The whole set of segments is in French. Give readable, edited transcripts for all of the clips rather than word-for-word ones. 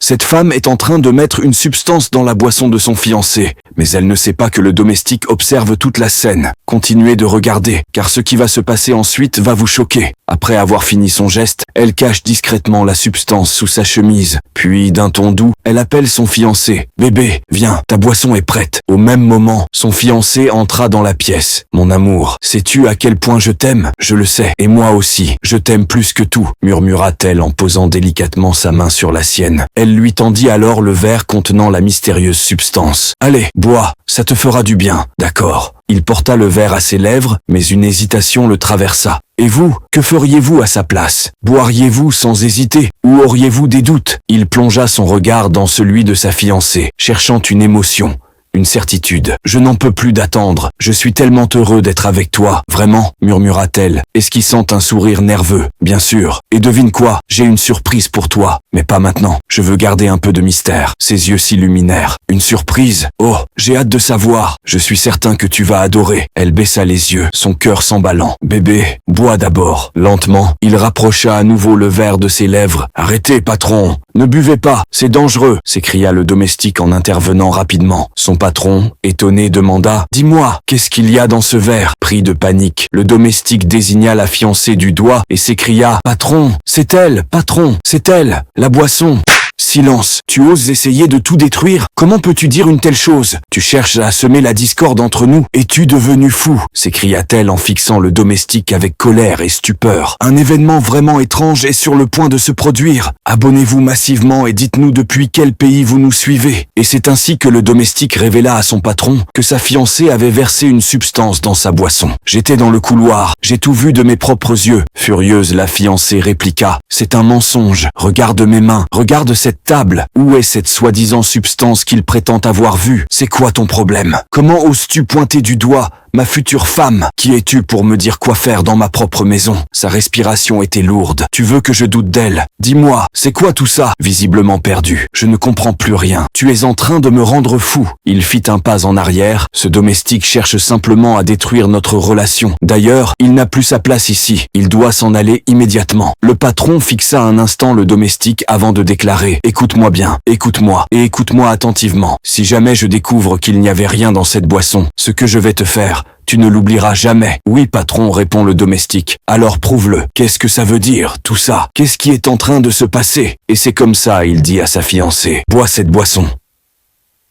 Cette femme est en train de mettre une substance dans la boisson de son fiancé, mais elle ne sait pas que le domestique observe toute la scène. Continuez de regarder, car ce qui va se passer ensuite va vous choquer. Après avoir fini son geste, elle cache discrètement la substance sous sa chemise. Puis, d'un ton doux, elle appelle son fiancé. « Bébé, viens, ta boisson est prête. » Au même moment, son fiancé entra dans la pièce. « Mon amour, sais-tu à quel point je t'aime ? Je le sais, et moi aussi, je t'aime plus que tout, » murmura-t-elle en posant délicatement sa main sur la sienne. Elle lui tendit alors le verre contenant la mystérieuse substance. « Allez, bois, ça te fera du bien, d'accord ?» Il porta le verre à ses lèvres, mais une hésitation le traversa. « Et vous, que feriez-vous à sa place ? Boiriez-vous sans hésiter, ou auriez-vous des doutes ?» Il plongea son regard dans celui de sa fiancée, cherchant une émotion. Une certitude. « Je n'en peux plus d'attendre. Je suis tellement heureux d'être avec toi. Vraiment ?» murmura-t-elle, esquissant un sourire nerveux. « Bien sûr. Et devine quoi ? J'ai une surprise pour toi. Mais pas maintenant. Je veux garder un peu de mystère. » Ses yeux s'illuminèrent. « Une surprise ? Oh, j'ai hâte de savoir. Je suis certain que tu vas adorer. » Elle baissa les yeux, son cœur s'emballant. « Bébé, bois d'abord. » Lentement, il rapprocha à nouveau le verre de ses lèvres. « Arrêtez, patron. Ne buvez pas. C'est dangereux. » s'écria le domestique en intervenant rapidement. Son patron, étonné, demanda « Dis-moi, qu'est-ce qu'il y a dans ce verre ?» Pris de panique, le domestique désigna la fiancée du doigt et s'écria « Patron, c'est elle, patron, c'est elle, la boisson !» Silence. Tu oses essayer de tout détruire? Comment peux-tu dire une telle chose? Tu cherches à semer la discorde entre nous. Es-tu devenu fou? S'écria-t-elle en fixant le domestique avec colère et stupeur. Un événement vraiment étrange est sur le point de se produire. Abonnez-vous massivement et dites-nous depuis quel pays vous nous suivez. Et c'est ainsi que le domestique révéla à son patron que sa fiancée avait versé une substance dans sa boisson. J'étais dans le couloir. J'ai tout vu de mes propres yeux. Furieuse, la fiancée répliqua. C'est un mensonge. Regarde mes mains. Regarde cette table. Où est cette soi-disant substance qu'il prétend avoir vue? C'est quoi ton problème? Comment oses-tu pointer du doigt ma future femme? Qui es-tu pour me dire quoi faire dans ma propre maison? Sa respiration était lourde. Tu veux que je doute d'elle? Dis-moi, c'est quoi tout ça? Visiblement perdu. Je ne comprends plus rien. Tu es en train de me rendre fou. Il fit un pas en arrière. Ce domestique cherche simplement à détruire notre relation. D'ailleurs, il n'a plus sa place ici. Il doit s'en aller immédiatement. Le patron fixa un instant le domestique avant de déclarer: écoute-moi bien, écoute-moi, et écoute-moi attentivement. Si jamais je découvre qu'il n'y avait rien dans cette boisson, ce que je vais te faire, tu ne l'oublieras jamais. Oui, patron, répond le domestique. Alors prouve-le. Qu'est-ce que ça veut dire, tout ça? Qu'est-ce qui est en train de se passer? Et c'est comme ça, il dit à sa fiancée. Bois cette boisson.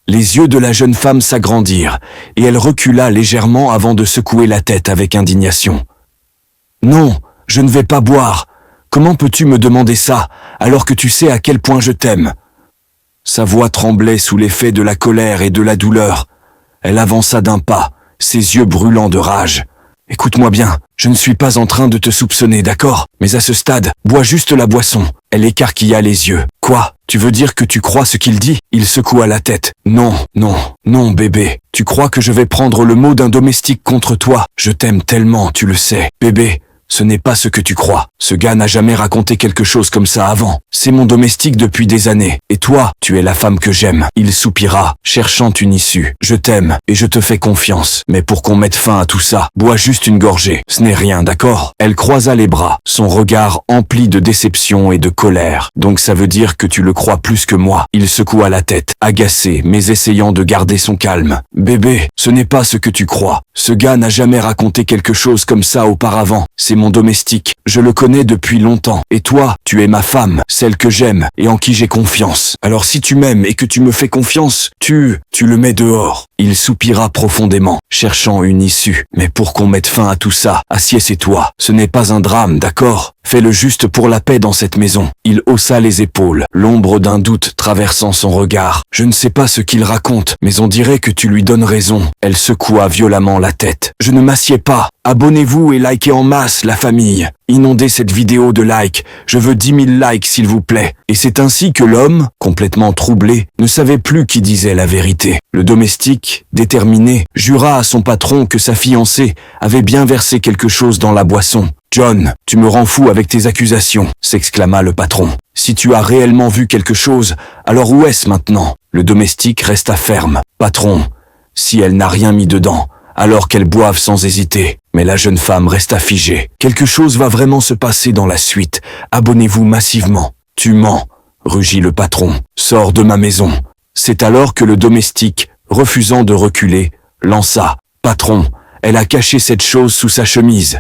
Les yeux de la jeune femme s'agrandirent, et elle recula légèrement avant de secouer la tête avec indignation. Non, je ne vais pas boire. Comment peux-tu me demander ça, alors que tu sais à quel point je t'aime? Sa voix tremblait sous l'effet de la colère et de la douleur. Elle avança d'un pas, ses yeux brûlants de rage. « Écoute-moi bien, je ne suis pas en train de te soupçonner, d'accord? Mais à ce stade, bois juste la boisson. » Elle écarquilla les yeux. « Quoi? Tu veux dire que tu crois ce qu'il dit ?» Il secoua la tête. « Non, non, non, bébé. Tu crois que je vais prendre le mot d'un domestique contre toi? Je t'aime tellement, tu le sais. Bébé, ce n'est pas ce que tu crois. Ce gars n'a jamais raconté quelque chose comme ça avant. C'est mon domestique depuis des années. Et toi, tu es la femme que j'aime. » Il soupira, cherchant une issue. « Je t'aime, et je te fais confiance. Mais pour qu'on mette fin à tout ça, bois juste une gorgée. Ce n'est rien, d'accord ?» Elle croisa les bras, son regard empli de déception et de colère. « Donc ça veut dire que tu le crois plus que moi ?» Il secoua la tête, agacé, mais essayant de garder son calme. « Bébé, ce n'est pas ce que tu crois. Ce gars n'a jamais raconté quelque chose comme ça auparavant. C'est mon domestique. Je le connais depuis longtemps. Et toi, tu es ma femme, celle que j'aime et en qui j'ai confiance. Alors si tu m'aimes et que tu me fais confiance, tu le mets dehors. » Il soupira profondément, cherchant une issue. « Mais pour qu'on mette fin à tout ça, assieds-toi. Ce n'est pas un drame, d'accord? Fais le juste pour la paix dans cette maison. » Il haussa les épaules, l'ombre d'un doute traversant son regard. « Je ne sais pas ce qu'il raconte, mais on dirait que tu lui donnes raison. » Elle secoua violemment la tête. « Je ne m'assieds pas. Abonnez-vous et likez en masse, la famille. Inondez cette vidéo de likes. Je veux 10 000 likes, s'il vous plaît. » Et c'est ainsi que l'homme, complètement troublé, ne savait plus qui disait la vérité. Le domestique, déterminé, jura à son patron que sa fiancée avait bien versé quelque chose dans la boisson. « John, tu me rends fou avec tes accusations » s'exclama le patron. « Si tu as réellement vu quelque chose, alors où est-ce maintenant ?» Le domestique resta ferme. « Patron, si elle n'a rien mis dedans, alors qu'elle boive sans hésiter. » Mais la jeune femme resta figée. « Quelque chose va vraiment se passer dans la suite. Abonnez-vous massivement. » « Tu mens. » rugit le patron. Sors de ma maison. C'est alors que le domestique, refusant de reculer, lança. Patron, elle a caché cette chose sous sa chemise.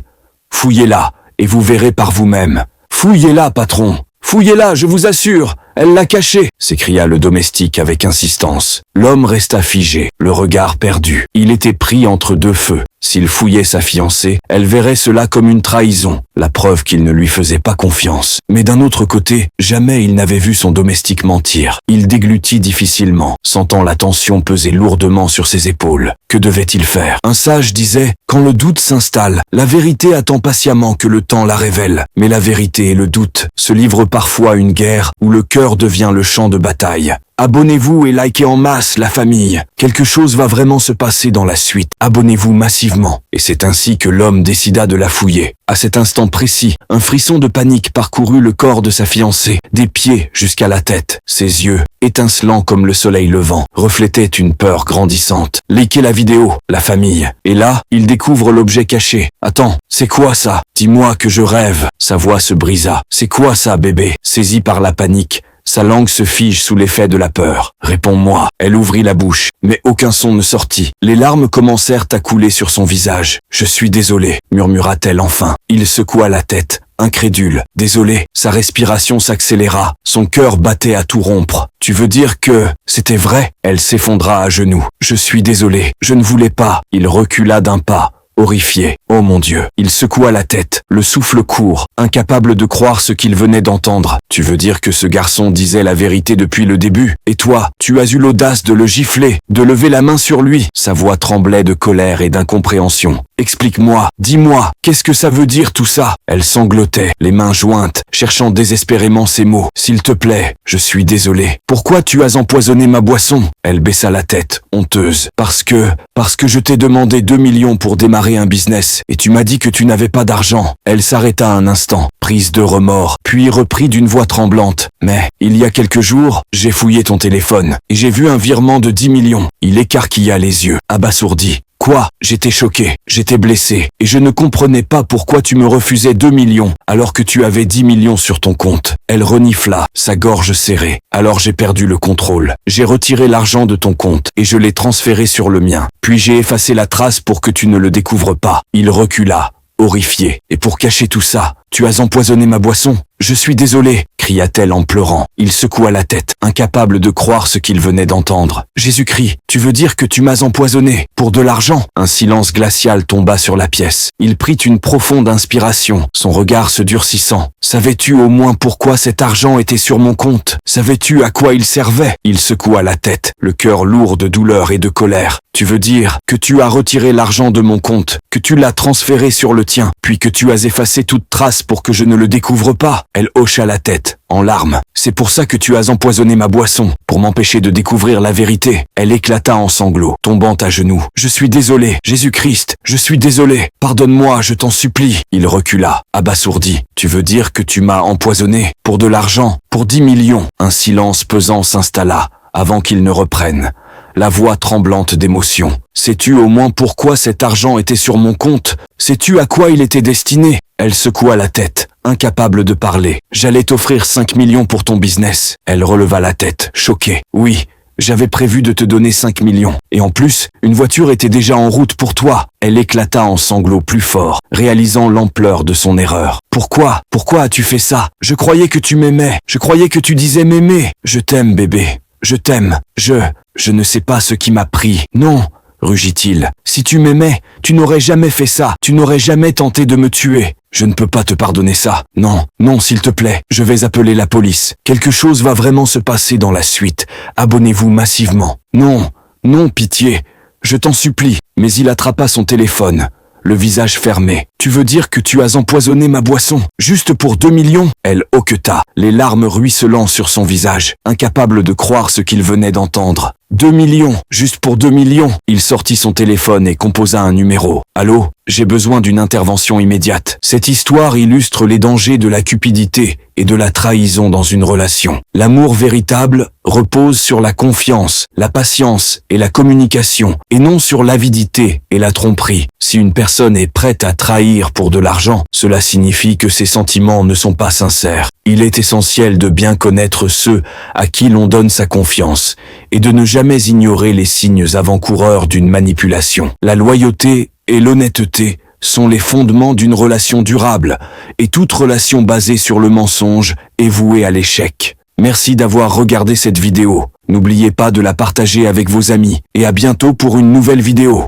Fouillez-la, et vous verrez par vous-même. Fouillez-la, patron. Fouillez-la, je vous assure. Elle l'a cachée, s'écria le domestique avec insistance. L'homme resta figé, le regard perdu. Il était pris entre deux feux. S'il fouillait sa fiancée, elle verrait cela comme une trahison, la preuve qu'il ne lui faisait pas confiance. Mais d'un autre côté, jamais il n'avait vu son domestique mentir. Il déglutit difficilement, sentant la tension peser lourdement sur ses épaules. Que devait-il faire? Un sage disait, quand le doute s'installe, la vérité attend patiemment que le temps la révèle. Mais la vérité et le doute se livrent parfois à une guerre où le cœur devient le champ de bataille. Abonnez-vous et likez en masse, la famille. Quelque chose va vraiment se passer dans la suite. Abonnez-vous massivement. Et c'est ainsi que l'homme décida de la fouiller. À cet instant précis, un frisson de panique parcourut le corps de sa fiancée, des pieds jusqu'à la tête. Ses yeux, étincelants comme le soleil levant, reflétaient une peur grandissante. Likez la vidéo, la famille. Et là, il découvre l'objet caché. Attends, c'est quoi ça? Dis-moi que je rêve. Sa voix se brisa. C'est quoi ça, bébé? Saisi par la panique, sa langue se fige sous l'effet de la peur. Réponds-moi. Elle ouvrit la bouche, mais aucun son ne sortit. Les larmes commencèrent à couler sur son visage. Je suis désolé, murmura-t-elle enfin. Il secoua la tête, incrédule. Désolé, sa respiration s'accéléra. Son cœur battait à tout rompre. Tu veux dire que c'était vrai? Elle s'effondra à genoux. Je suis désolé, je ne voulais pas. Il recula d'un pas. Horrifié. Oh mon Dieu. Il secoua la tête, le souffle court, incapable de croire ce qu'il venait d'entendre. Tu veux dire que ce garçon disait la vérité depuis le début? Et toi, tu as eu l'audace de le gifler, de lever la main sur lui? Sa voix tremblait de colère et d'incompréhension. Explique-moi, dis-moi, qu'est-ce que ça veut dire tout ça? Elle sanglotait, les mains jointes, cherchant désespérément ses mots. S'il te plaît, je suis désolé. Pourquoi tu as empoisonné ma boisson? Elle baissa la tête, honteuse. Parce que je t'ai demandé 2 millions pour démarrer un business, et tu m'as dit que tu n'avais pas d'argent. Elle s'arrêta un instant, prise de remords, puis reprit d'une voix tremblante. Mais, il y a quelques jours, j'ai fouillé ton téléphone, et j'ai vu un virement de 10 millions. Il écarquilla les yeux, abasourdi. Quoi? J'étais choqué, j'étais blessé, et je ne comprenais pas pourquoi tu me refusais 2 millions, alors que tu avais 10 millions sur ton compte. Elle renifla, sa gorge serrée. Alors j'ai perdu le contrôle. J'ai retiré l'argent de ton compte, et je l'ai transféré sur le mien. Puis j'ai effacé la trace pour que tu ne le découvres pas. Il recula, horrifié. Et pour cacher tout ça, tu as empoisonné ma boisson? Je suis désolé, cria-t-elle en pleurant. Il secoua la tête, incapable de croire ce qu'il venait d'entendre. Jésus-Christ, tu veux dire que tu m'as empoisonné pour de l'argent? Un silence glacial tomba sur la pièce. Il prit une profonde inspiration, son regard se durcissant. Savais-tu au moins pourquoi cet argent était sur mon compte? Savais-tu à quoi il servait? Il secoua la tête, le cœur lourd de douleur et de colère. Tu veux dire que tu as retiré l'argent de mon compte, que tu l'as transféré sur le tien, puis que tu as effacé toute trace pour que je ne le découvre pas? Elle hocha la tête, en larmes. C'est pour ça que tu as empoisonné ma boisson, pour m'empêcher de découvrir la vérité. Elle éclata en sanglots, tombant à genoux. Je suis désolé, Jésus-Christ, je suis désolé. Pardonne-moi, je t'en supplie. Il recula, abasourdi. Tu veux dire que tu m'as empoisonné, pour de l'argent, pour 10 millions? Un silence pesant s'installa, avant qu'il ne reprenne. La voix tremblante d'émotion. Sais-tu au moins pourquoi cet argent était sur mon compte? Sais-tu à quoi il était destiné? Elle secoua la tête, incapable de parler. J'allais t'offrir 5 millions pour ton business. Elle releva la tête, choquée. Oui, j'avais prévu de te donner 5 millions. Et en plus, une voiture était déjà en route pour toi. Elle éclata en sanglots plus forts, réalisant l'ampleur de son erreur. Pourquoi? Pourquoi as-tu fait ça? Je croyais que tu m'aimais. Je croyais que tu disais m'aimer. Je t'aime, bébé. Je t'aime. Je ne sais pas ce qui m'a pris. Non, rugit-il. Si tu m'aimais, tu n'aurais jamais fait ça. Tu n'aurais jamais tenté de me tuer. Je ne peux pas te pardonner ça. Non, non, s'il te plaît. Je vais appeler la police. Quelque chose va vraiment se passer dans la suite. Abonnez-vous massivement. Non, non, pitié. Je t'en supplie. Mais il attrapa son téléphone, le visage fermé. Tu veux dire que tu as empoisonné ma boisson, juste pour 2 millions? Elle hoqueta, les larmes ruisselant sur son visage, incapable de croire ce qu'il venait d'entendre. 2 millions, juste pour 2 millions. Il sortit son téléphone et composa un numéro. Allô, j'ai besoin d'une intervention immédiate. Cette histoire illustre les dangers de la cupidité et de la trahison dans une relation. L'amour véritable repose sur la confiance, la patience et la communication, et non sur l'avidité et la tromperie. Si une personne est prête à trahir pour de l'argent, cela signifie que ses sentiments ne sont pas sincères. Il est essentiel de bien connaître ceux à qui l'on donne sa confiance et de ne jamais ignorer les signes avant-coureurs d'une manipulation. La loyauté et l'honnêteté sont les fondements d'une relation durable, et toute relation basée sur le mensonge est vouée à l'échec. Merci d'avoir regardé cette vidéo. N'oubliez pas de la partager avec vos amis, et à bientôt pour une nouvelle vidéo.